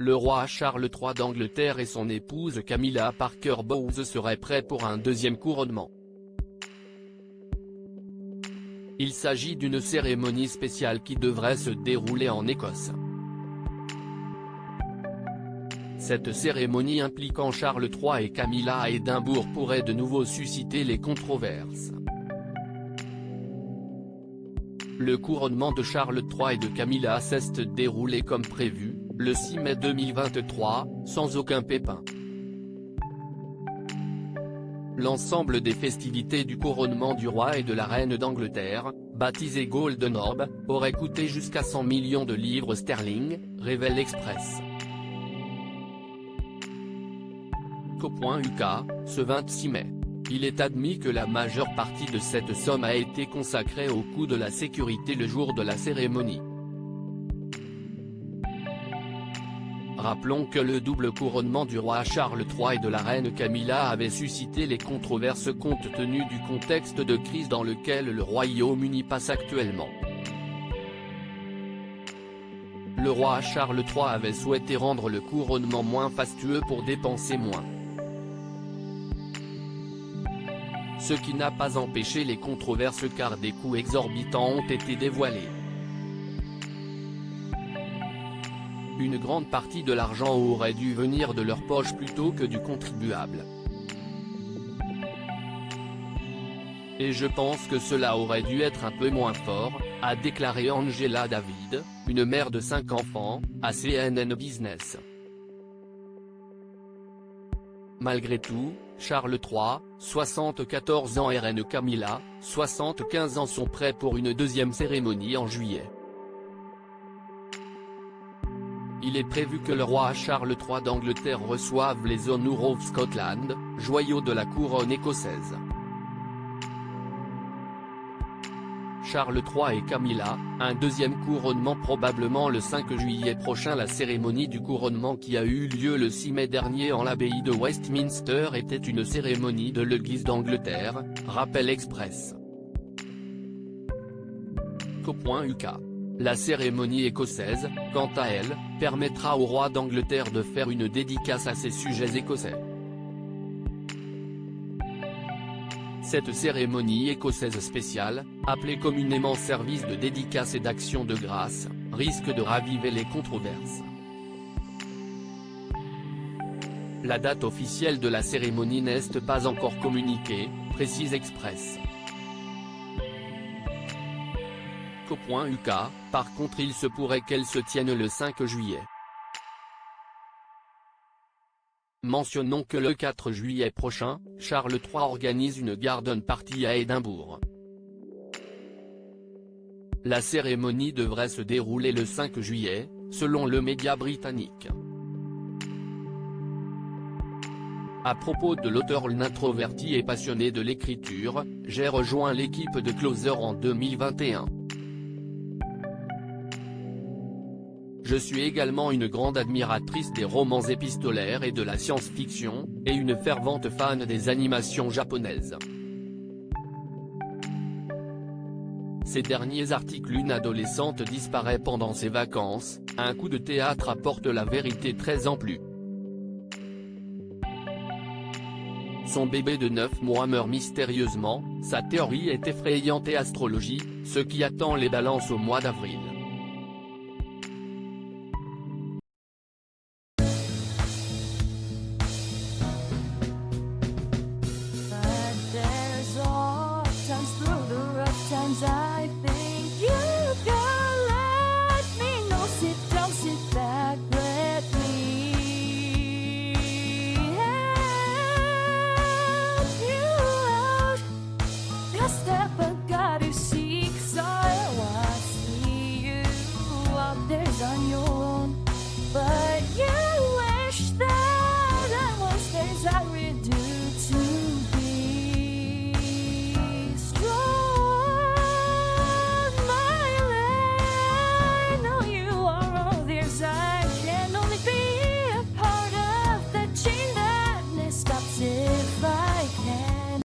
Le roi Charles III d'Angleterre et son épouse Camilla Parker Bowles seraient prêts pour un deuxième couronnement. Il s'agit d'une cérémonie spéciale qui devrait se dérouler en Écosse. Cette cérémonie impliquant Charles III et Camilla à Édimbourg pourrait de nouveau susciter les controverses. Le couronnement de Charles III et de Camilla s'est déroulé comme prévu, le 6 mai 2023, sans aucun pépin. L'ensemble des festivités du couronnement du roi et de la reine d'Angleterre, baptisé Golden Orb, aurait coûté jusqu'à 100 millions de livres sterling, révèle l'Express. Co.uk, ce 26 mai. Il est admis que la majeure partie de cette somme a été consacrée au coût de la sécurité le jour de la cérémonie. Rappelons que le double couronnement du roi Charles III et de la reine Camilla avait suscité les controverses compte tenu du contexte de crise dans lequel le Royaume-Uni passe actuellement. Le roi Charles III avait souhaité rendre le couronnement moins fastueux pour dépenser moins. Ce qui n'a pas empêché les controverses car des coûts exorbitants ont été dévoilés. Une grande partie de l'argent aurait dû venir de leur poche plutôt que du contribuable. Et je pense que cela aurait dû être un peu moins fort, a déclaré Angela David, une mère de 5 enfants, à CNN Business. Malgré tout, Charles III, 74 ans et reine Camilla, 75 ans sont prêts pour une deuxième cérémonie en juillet. Il est prévu que le roi Charles III d'Angleterre reçoive les Honours of Scotland, joyaux de la couronne écossaise. Charles III et Camilla, un deuxième couronnement probablement le 5 juillet prochain. La cérémonie du couronnement qui a eu lieu le 6 mai dernier en l'abbaye de Westminster était une cérémonie de l'Église d'Angleterre, rappelle Express. Co.uk. La cérémonie écossaise, quant à elle, permettra au roi d'Angleterre de faire une dédicace à ses sujets écossais. Cette cérémonie écossaise spéciale, appelée communément service de dédicace et d'action de grâce, risque de raviver les controverses. La date officielle de la cérémonie n'est pas encore communiquée, précise Express. Co.uk, par contre il se pourrait qu'elle se tienne le 5 juillet. Mentionnons que le 4 juillet prochain, Charles III organise une garden party à Édimbourg. La cérémonie devrait se dérouler le 5 juillet, selon le média britannique. À propos de l'auteur introverti et passionné de l'écriture, j'ai rejoint l'équipe de Closer en 2021. Je suis également une grande admiratrice des romans épistolaires et de la science-fiction, et une fervente fan des animations japonaises. Ces derniers articles. Une adolescente disparaît pendant ses vacances, un coup de théâtre apporte la vérité 13 ans plus. Son bébé de 9 mois meurt mystérieusement, sa théorie est effrayante et astrologie, ce qui attend les balances au mois d'avril. Times I